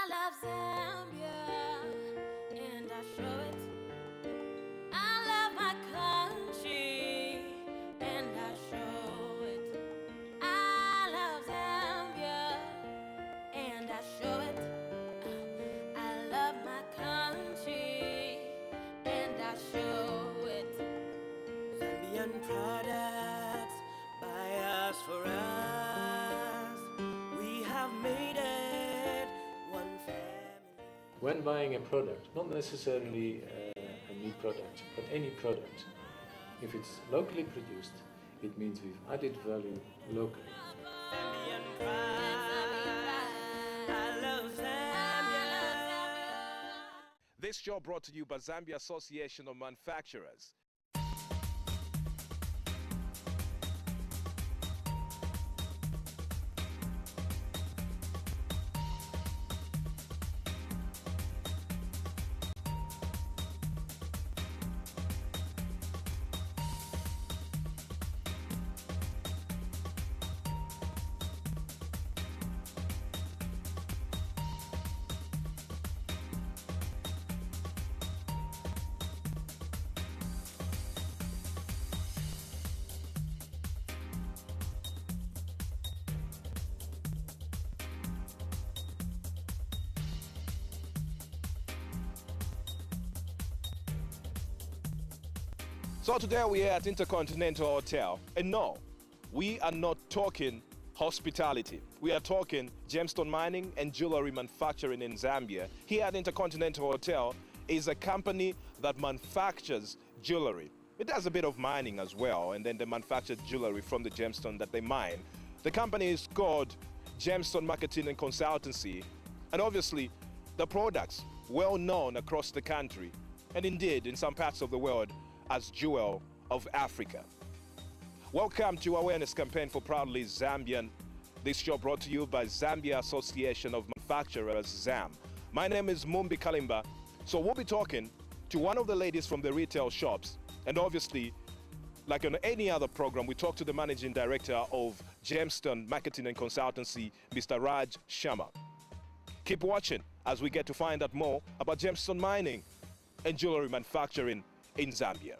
love Zambia, and I show it. I love my country, and I show it. I love Zambia, and I show it. I love my country, and I show it. Zambian products by us for us. We have made it one family. When buying a product, not necessarily a meat product, but any product, if it's locally produced, it means we've added value locally. Zambian pride. I love Zambia. This show brought to you by Zambia Association of Manufacturers. So today we are at Intercontinental Hotel, and no, we are not talking hospitality. We are talking gemstone mining and jewelry manufacturing in Zambia. Here at Intercontinental Hotel is a company that manufactures jewelry. It does a bit of mining as well, and then they manufacture jewelry from the gemstone that they mine. The company is called Gemstone Marketing and Consultancy, and obviously the products well known across the country, and indeed in some parts of the world, as Jewel of Africa. Welcome to Awareness Campaign for Proudly Zambian. This show brought to you by Zambia Association of Manufacturers, ZAM. My name is Mumbi Kalimba. So we'll be talking to one of the ladies from the retail shops, and obviously, like on any other program, we talk to the managing director of Gemstone Marketing and Consultancy, Mr. Raj Sharma. Keep watching as we get to find out more about gemstone mining and jewelry manufacturing in Zambia.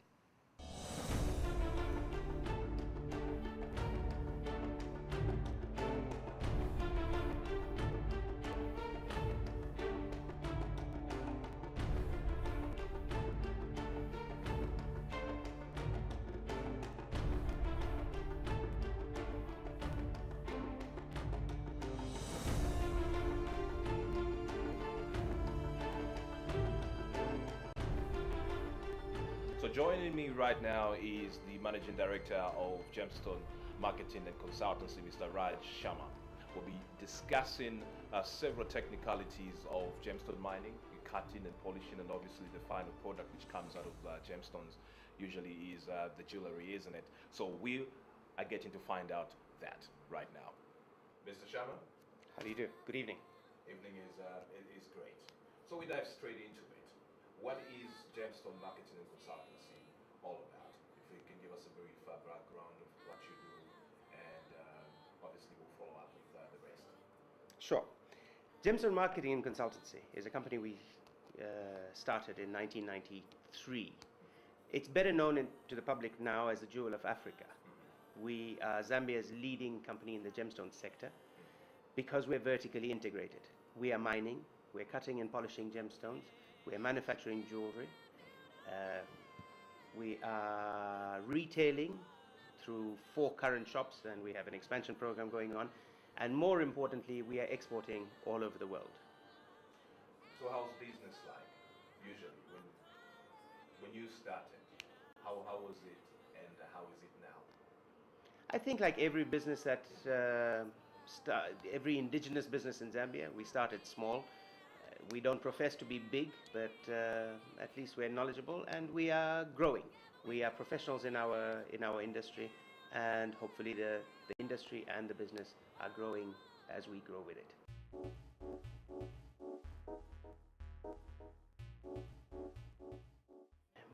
So joining me right now is the Managing Director of Gemstone Marketing and Consultancy, Mr. Raj Sharma. We'll be discussing several technicalities of gemstone mining, cutting and polishing, and obviously the final product which comes out of gemstones usually is the jewelry, isn't it? So we are getting to find out that right now. Mr. Sharma? How do you do? Good evening. Evening is great. So we dive straight into it. What is Gemstone Marketing and Consultancy all about? If you can give us a brief background of what you do, and obviously we'll follow up with the rest. Sure. Gemstone Marketing and Consultancy is a company we started in 1993. It's better known to the public now as the Jewel of Africa. We are Zambia's leading company in the gemstone sector because we're vertically integrated. We are mining, we're cutting and polishing gemstones, we're manufacturing jewelry, we are retailing through 4 current shops, and we have an expansion program going on, and more importantly, we are exporting all over the world. So how's business like usually when you started? How was it, and how is it now? I think like every business that, every indigenous business in Zambia, we started small. We don't profess to be big, but at least we're knowledgeable and we are growing. We are professionals in our industry, and hopefully the industry and the business are growing as we grow with it.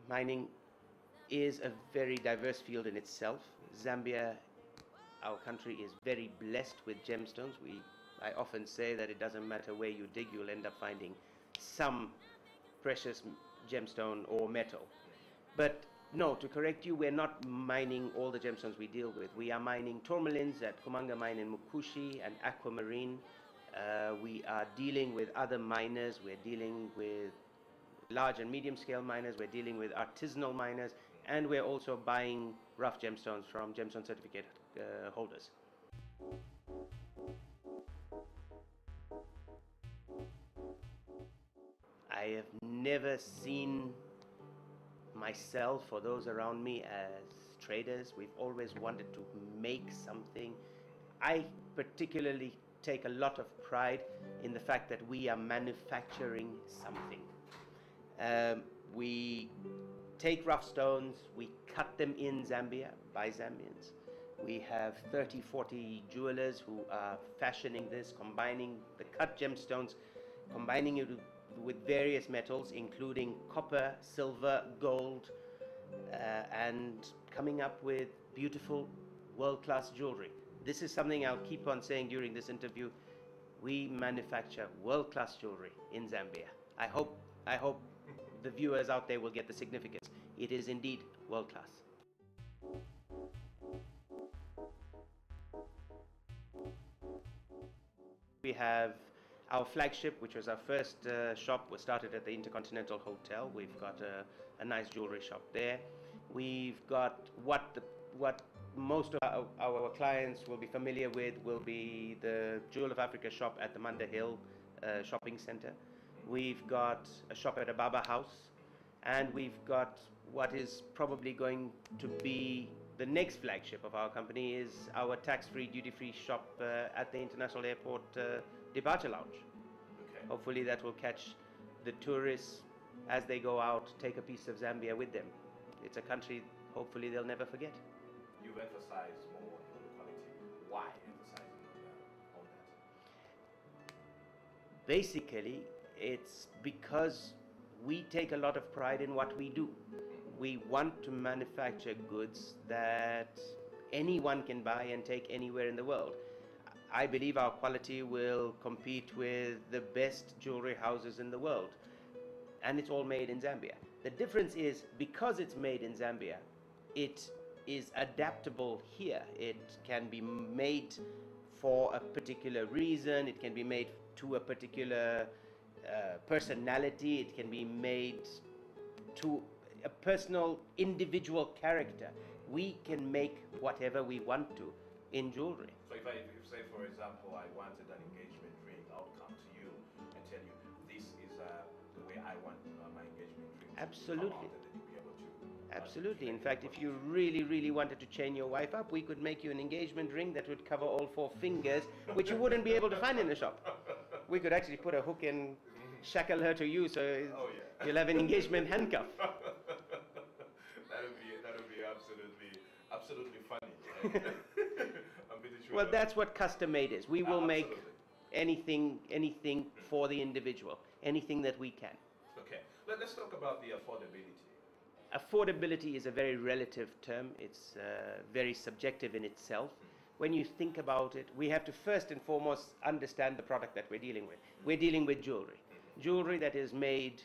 Mining is a very diverse field in itself. Zambia, our country, is very blessed with gemstones. We I often say that it doesn't matter where you dig, you'll end up finding some precious gemstone or metal. But no, to correct you, we're not mining all the gemstones we deal with. We are mining tourmalines at Kumanga Mine in Mukushi and Aquamarine. We are dealing with other miners. We're dealing with large and medium scale miners. We're dealing with artisanal miners. And we're also buying rough gemstones from gemstone certificate holders. I have never seen myself or those around me as traders. We've always wanted to make something. I particularly take a lot of pride in the fact that we are manufacturing something. We take rough stones, we cut them in Zambia by Zambians. We have 30, 40 jewelers who are fashioning this, combining the cut gemstones, combining it with various metals, including copper, silver, gold, and coming up with beautiful world-class jewelry. This is something I'll keep on saying during this interview. We manufacture world-class jewelry in Zambia. I hope the viewers out there will get the significance. It is indeed world-class. We have our flagship, which was our first shop, was started at the Intercontinental Hotel. We've got a nice jewelry shop there. We've got what most of our clients will be familiar with will be the Jewel of Africa shop at the Manda Hill shopping center. We've got a shop at Ababa House, and we've got what is probably going to be the next flagship of our company is our tax-free, duty-free shop at the International Airport Departure Lounge. Okay. Hopefully that will catch the tourists as they go out, take a piece of Zambia with them. It's a country hopefully they'll never forget. You've emphasized more on your locality. Why emphasizing on that? Basically, it's because we take a lot of pride in what we do. We want to manufacture goods that anyone can buy and take anywhere in the world. I believe our quality will compete with the best jewelry houses in the world. And it's all made in Zambia. The difference is, because it's made in Zambia, it is adaptable here. It can be made for a particular reason. It can be made to a particular personality. It can be made to a personal, individual character. We can make whatever we want to in jewelry. So if you say, for example, I wanted an engagement ring, I'll come to you and tell you, this is the way I want my engagement ring. Absolutely. And then you'll be able to, Absolutely. In fact, if you really, really wanted to chain your wife up, we could make you an engagement ring that would cover all 4 fingers, which you wouldn't be able to find in the shop. We could actually put a hook and shackle her to you, so you'll have an engagement handcuff. That'll be absolutely funny. I'm pretty sure. Well, that's what custom made is. We will make anything for the individual, anything that we can. Okay, let's talk about the affordability. Affordability is a very relative term. It's very subjective in itself. When you think about it, we have to first and foremost understand the product that we're dealing with. We're dealing with jewelry. Jewelry that is made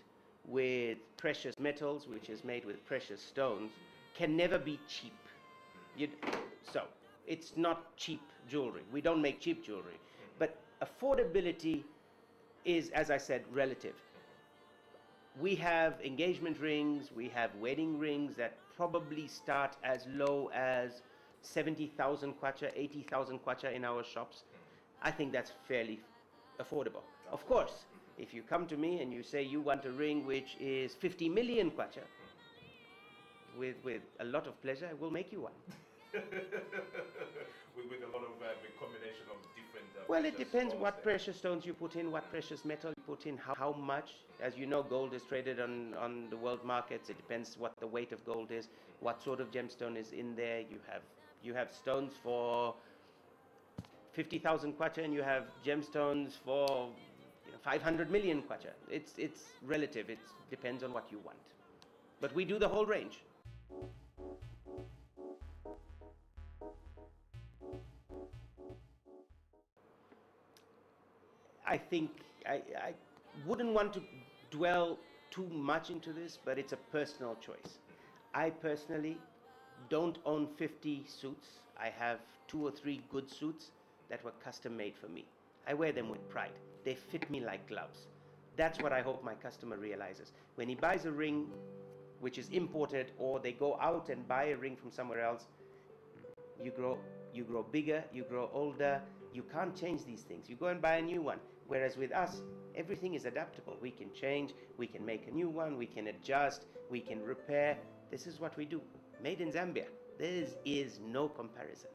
with precious metals, which is made with precious stones, can never be cheap. So, it's not cheap jewelry. We don't make cheap jewelry. But affordability is, as I said, relative. We have engagement rings, we have wedding rings that probably start as low as 70,000 kwacha, 80,000 kwacha in our shops. I think that's fairly affordable. Of course, if you come to me and you say you want a ring which is 50 million kwacha, with a lot of pleasure, I will make you one. with a lot of combination of different. Well, it depends what there. precious stones you put in, what precious metal you put in, how much. As you know, gold is traded on the world markets. It depends what the weight of gold is, what sort of gemstone is in there. You have stones for 50,000 kwacha, and you have gemstones for 500 million kwacha. It's relative. It depends on what you want. But we do the whole range. I think I wouldn't want to dwell too much into this, but it's a personal choice. I personally don't own 50 suits. I have 2 or 3 good suits that were custom made for me. I wear them with pride. They fit me like gloves. That's what I hope my customer realizes. When he buys a ring which is imported, or they go out and buy a ring from somewhere else, you grow bigger, you grow older, you can't change these things. You go and buy a new one. Whereas with us, everything is adaptable. We can change, we can make a new one, we can adjust, we can repair. This is what we do. Made in Zambia. There is no comparison.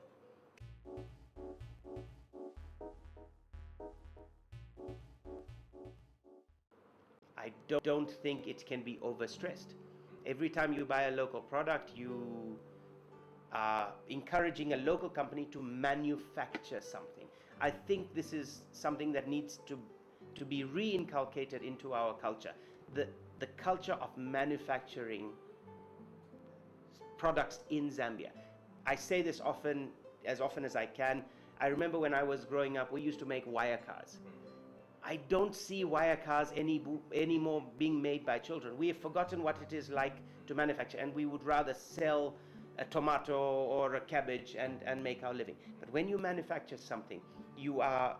I don't think it can be overstressed. Every time you buy a local product, you are encouraging a local company to manufacture something. I think this is something that needs to be re-inculcated into our culture. The culture of manufacturing products in Zambia. I say this often as I can. I remember when I was growing up, we used to make wire cars. I don't see wire cars anymore being made by children. We have forgotten what it is like to manufacture, and we would rather sell a tomato or a cabbage and make our living. But when you manufacture something, you have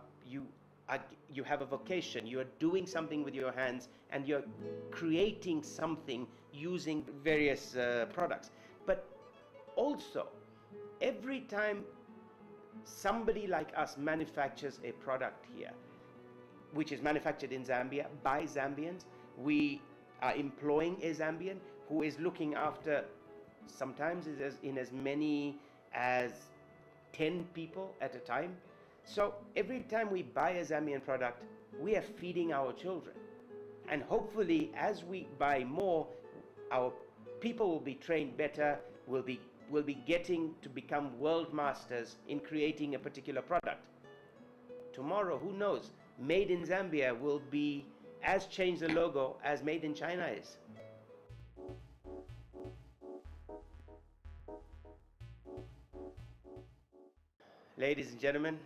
a vocation. You are doing something with your hands, and you're creating something using various products. But also, every time somebody like us manufactures a product here, which is manufactured in Zambia by Zambians, we are employing a Zambian who is looking after, sometimes in as many as 10 people at a time. So every time we buy a Zambian product, we are feeding our children. And hopefully, as we buy more, our people will be trained better, will be getting to become world masters in creating a particular product. Tomorrow, who knows? Made in Zambia will be as changed the logo as Made in China is. Ladies and gentlemen,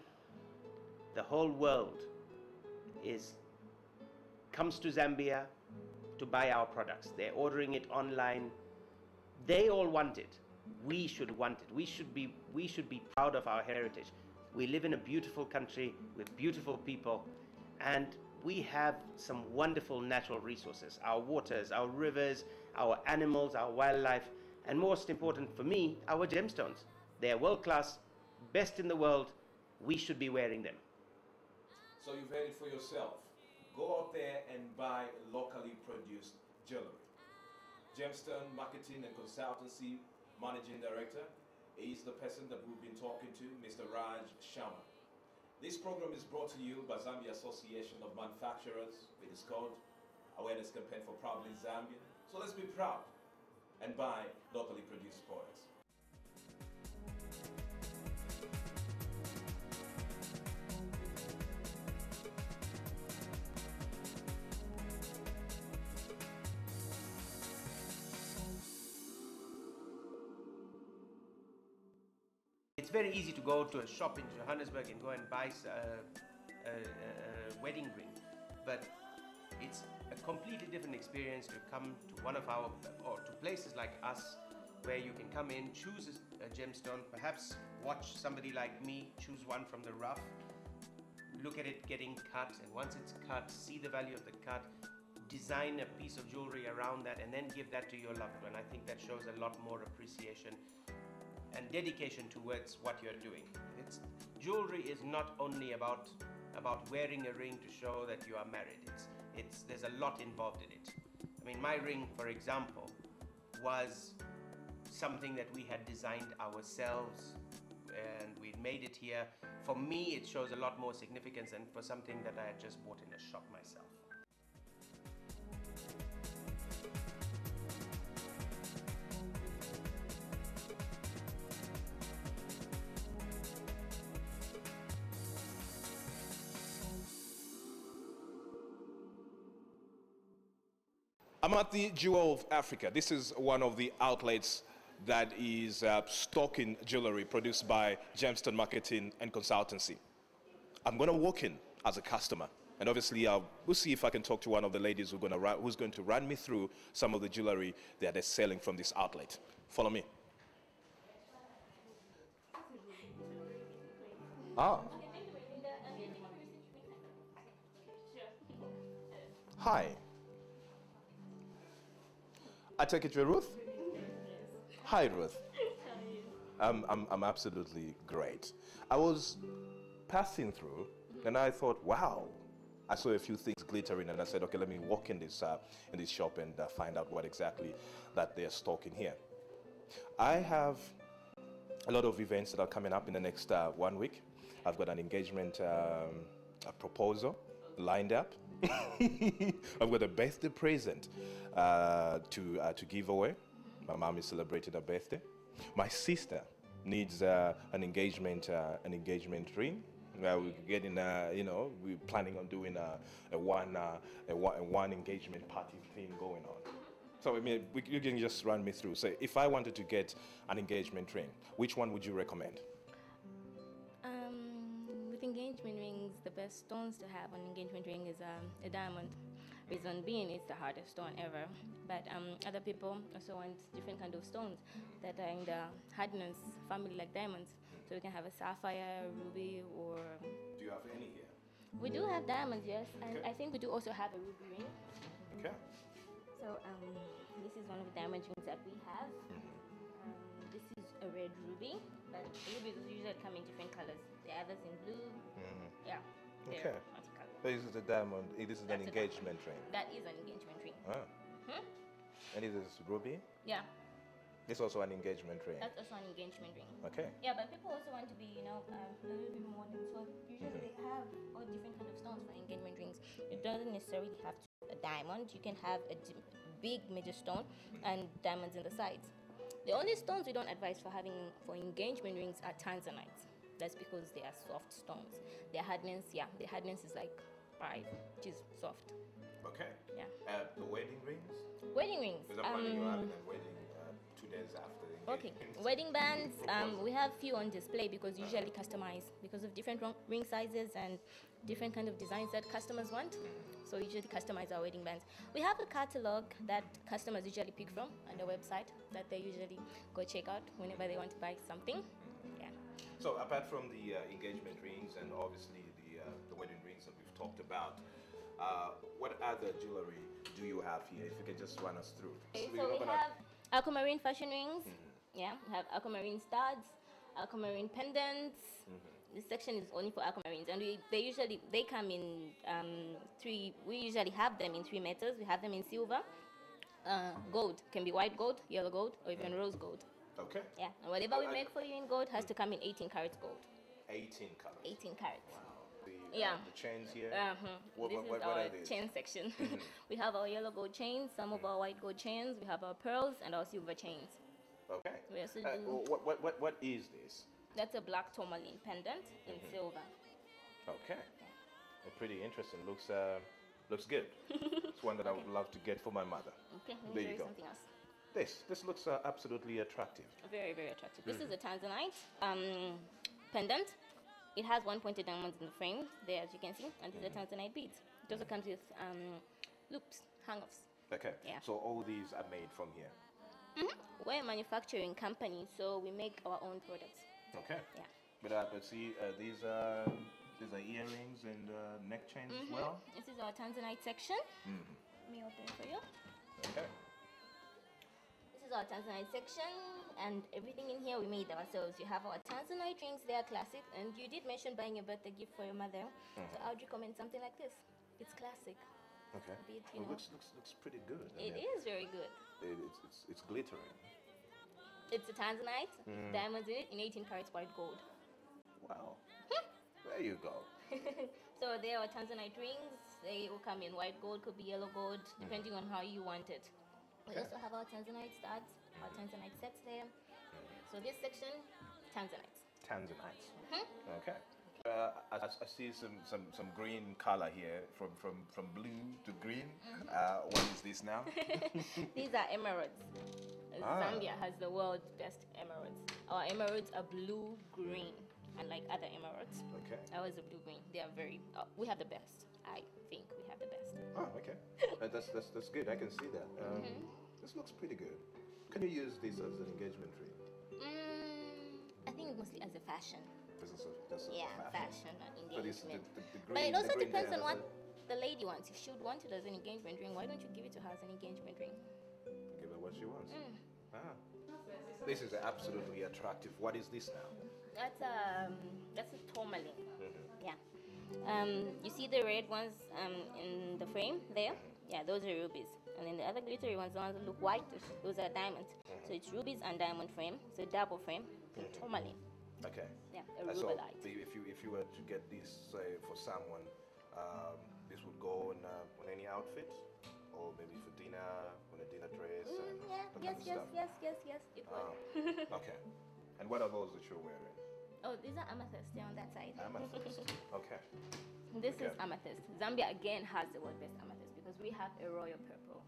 the whole world comes to Zambia to buy our products. They're ordering it online. They all want it. We should want it. We should be proud of our heritage. We live in a beautiful country with beautiful people, and we have some wonderful natural resources. Our waters, our rivers, our animals, our wildlife, and most important for me, our gemstones. They are world class, best in the world. We should be wearing them. So you've heard it for yourself. Go out there and buy locally produced jewelry. Gemstone Marketing and Consultancy Managing Director is the person that we've been talking to, Mr. Raj Sharma. This program is brought to you by Zambia Association of Manufacturers with its code Awareness Campaign for Proudly Zambian. So let's be proud and buy locally produced products. It's very easy to go to a shop in Johannesburg and go and buy a wedding ring, but it's a completely different experience to come to one of our, or to places like us, where you can come in, choose a gemstone, perhaps watch somebody like me choose one from the rough, look at it getting cut, and once it's cut, see the value of the cut, design a piece of jewelry around that, and then give that to your loved one. I think that shows a lot more appreciation and dedication towards what you're doing. Jewelry is not only about wearing a ring to show that you are married. There's a lot involved in it. I mean, my ring, for example, was something that we had designed ourselves, and we made it here. For me, it shows a lot more significance than for something that I had just bought in a shop myself. I'm at the Jewel of Africa. This is one of the outlets that is stocking jewelry produced by Gemstone Marketing and Consultancy. I'm going to walk in as a customer And obviously, we'll see if I can talk to one of the ladies who's going to run me through some of the jewelry that they're selling from this outlet. Follow me. Ah. Hi. I take it you're Ruth? Hi, Ruth. I'm absolutely great. I was passing through, and I thought, wow. I saw a few things glittering, and I said, okay, let me walk in this shop and find out what exactly that they're stocking here. I have a lot of events that are coming up in the next 1 week. I've got an engagement a proposal lined up. I've got a birthday present to give away. My mom is celebrating her birthday. My sister needs an engagement ring. We're getting, we're planning on doing a one engagement party thing going on. So I mean, you can just run me through. So if I wanted to get an engagement ring, which one would you recommend? With engagement rings, the best stones to have on engagement ring is a diamond. Reason being, it's the hardest stone ever. But other people also want different kind of stones that are in the hardness family, like diamonds. So we can have a sapphire, ruby, or... Do you have any here? We do have diamonds, yes. And Okay. I think we do also have a ruby ring. Okay. So this is one of the diamond rings that we have. This is a red ruby, but rubies usually come in different colors. The others in blue. Yeah. Okay. They're multicolored. So this is a diamond. This is an That's a engagement ring. That is an engagement ring. Ah. And this is ruby. Yeah. This is also an engagement ring. That's also an engagement ring. Okay. Yeah, but people also want to be, a little bit more modern. So usually they have all different kind of stones for engagement rings. It doesn't necessarily have to be a diamond. You can have a big major stone and diamonds in the sides. The only stones we don't advise for having for engagement rings are tanzanites. That's because they are soft stones. Their hardness, their hardness is like 5, which is soft. Okay. Yeah. The wedding rings? Wedding rings. Because I'm planning on having a wedding 2 days after the Okay, engagement. wedding bands, we have few on display because usually customized because of different ring sizes and different kind of designs that customers want. So usually customize our wedding bands. We have a catalog that customers usually pick from on the website that they usually go check out whenever they want to buy something. Yeah. So apart from the engagement rings and obviously the wedding rings that we've talked about, what other jewelry do you have here? If you could just run us through. Okay, so we have aquamarine fashion rings. Yeah, we have aquamarine studs, aquamarine pendants. This section is only for aquamarines, and they come in 3. We usually have them in 3 metals. We have them in silver, gold, can be white gold, yellow gold, or even rose gold. Okay. Yeah, and whatever we make for you in gold has to come in 18 carats gold. 18 colors. 18 carats. Wow. Yeah. The chains here. This is What our are these? chain section. We have our yellow gold chains, some of our white gold chains. We have our pearls and our silver chains. Okay. We also do. What is this? That's a black tourmaline pendant in silver. Okay. Pretty interesting. Looks good. It's one that I would love to get for my mother. Okay, let There me you show go. you something else. This looks absolutely attractive. Very, very attractive. This is a tanzanite pendant. It has 1 pointed diamonds in the frame there, as you can see, and these are tanzanite beads. It also comes with loops, hang-offs. Okay. Yeah. So all these are made from here. We're a manufacturing company, so we make our own products. Okay. Yeah. But see, these are earrings and neck chains as well. This is our tanzanite section. Let me open it for you. Okay. This is our tanzanite section, and everything in here we made ourselves. You have our tanzanite rings, they are classic, and you did mention buying a birthday gift for your mother, so I would recommend something like this. It's classic. Okay. Bit, Well, looks pretty good. It is very good. It's glittering. It's a tanzanite, diamonds in it, in 18 carats white gold. Wow. There you go. So there are tanzanite rings. They will come in white gold, could be yellow gold, depending on how you want it. We also have our tanzanite studs, our tanzanite sets there. So this section, tanzanites. Tanzanites. Okay. I see some green color here, from blue to green. What is this now? These are emeralds. Zambia has the world's best emeralds. Our emeralds are blue-green, unlike other emeralds. Okay. Ours are blue-green. They are very, we have the best. I think we have the best. Oh, okay. That's good. I can see that. This looks pretty good. Can you use this as an engagement ring? I think mostly as a fashion. Just a Fashion and But it's engagement. the But it green- also the green depends there, on what that's the lady wants. If she would want it as an engagement ring, why don't you give it to her as an engagement ring? Give her what she wants. This is absolutely attractive. What is this now? That's a tourmaline. Yeah. You see the red ones in the frame there? Yeah, those are rubies. And then the other glittery ones, the ones that look white, those are diamonds. So it's rubies and diamond frame. So double frame. So tourmaline. Okay. Yeah, a So rubelite. if you were to get this, say, for someone, this would go on any outfit, or maybe for dinner, on a dinner dress, and that kind of stuff. Yes, it would. Okay. And what are those that you're wearing? Oh, these are amethyst. They're on that side. Amethyst. Okay. This Okay. is amethyst. Zambia again has the world best amethyst because we have a royal purple.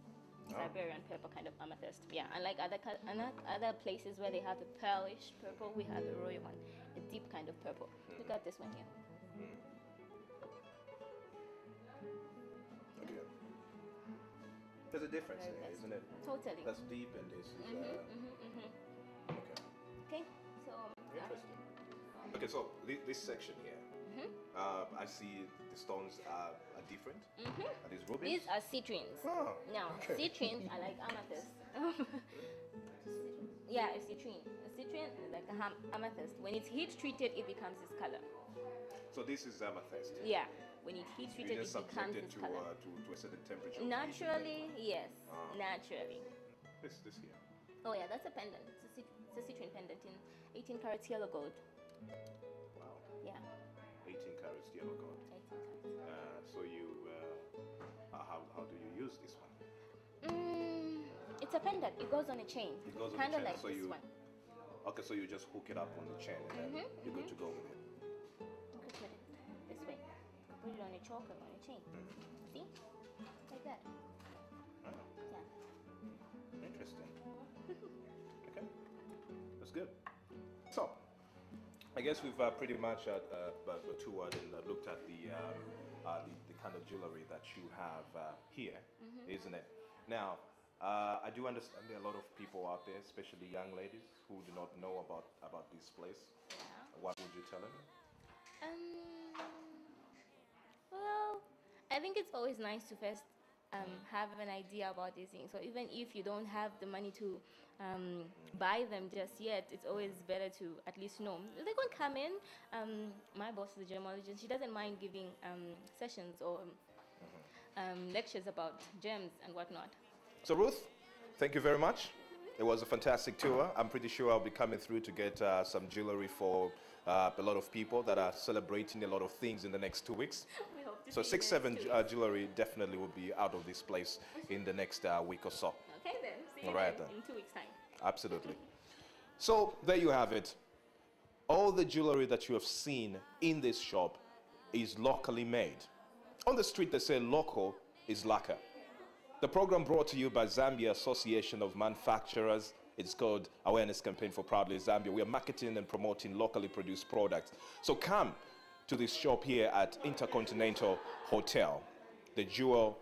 Siberian purple kind of amethyst. Yeah, unlike other places where they have the pearlish purple, we have a royal one, a deep kind of purple. Look at this one here. Okay. There's a difference Very there, best. isn't it? Totally. That's deep and this is. Okay. Okay, so Interesting. Okay, so this section here, I see the stones are different. Are these rubies? these are citrines. Oh, Now, okay. citrines are like amethyst. Yeah, a citrine. A citrine is like amethyst. When it's heat treated, it becomes this color. So this is amethyst. Yeah, when it's heat You treated, just it becomes subject it this to, color. to a certain temperature. Naturally, yes, naturally. This here. Oh yeah, that's a pendant. It's a citrine pendant in 18 carats yellow gold. Wow. Yeah, 18 carats yellow gold. 18 carats. So you, how do you use this one? It's a pendant. It goes on a chain. It goes on kind the of chain, like so this you- one. Okay, so you just hook it up on the chain and then you're good to go with it. You could put it this way. Put it on a choker on a chain. See, like that. Ah, Yeah. interesting. Okay, that's good. So, I guess we've pretty much toured and looked at the kind of jewelry that you have here, isn't it? Now, I do understand there are a lot of people out there, especially young ladies, who do not know about this place. Yeah. What would you tell them? Well, I think it's always nice to first have an idea about these things. So even if you don't have the money to buy them just yet, it's always better to at least know. They can come in. My boss is a gemologist. She doesn't mind giving sessions or lectures about gems and whatnot. So Ruth, thank you very much. It was a fantastic tour. I'm pretty sure I'll be coming through to get some jewelry for a lot of people that are celebrating a lot of things in the next 2 weeks. We hope to So see you 6-7 next 2 weeks. jewelry definitely will be out of this place in the next week or so. Okay then. See you All right then then. in 2 weeks' time. Absolutely. So there you have it. All the jewelry that you have seen in this shop is locally made. On the street they say local is lacquer. The program brought to you by Zambia Association of Manufacturers. It's called Awareness Campaign for Proudly Zambia. We are marketing and promoting locally produced products. So come to this shop here at Intercontinental Hotel, the jewel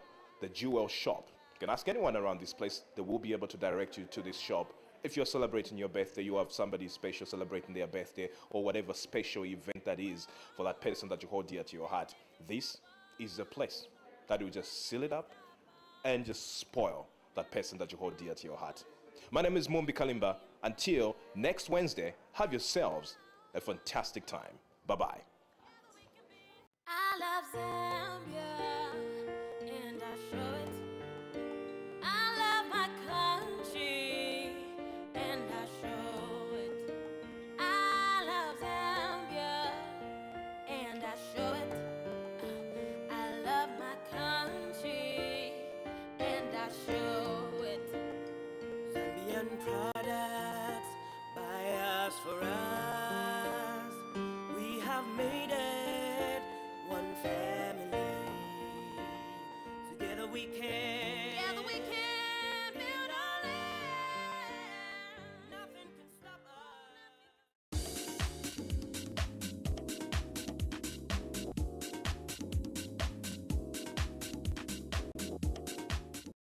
shop. You can ask anyone around this place. They will be able to direct you to this shop. If you're celebrating your birthday, you have somebody special celebrating their birthday or whatever special event that is for that person that you hold dear to your heart. This is the place that will just seal it up and just spoil that person that you hold dear to your heart. My name is Mumbi Kalimba. Until next Wednesday, have yourselves a fantastic time. Bye-bye. I love Zambia, and I show it. I love my country, and I show it. I love Zambia, and I show it. I love my country, and I show it. Zambian products by us for us. We have made it one family. Together we can.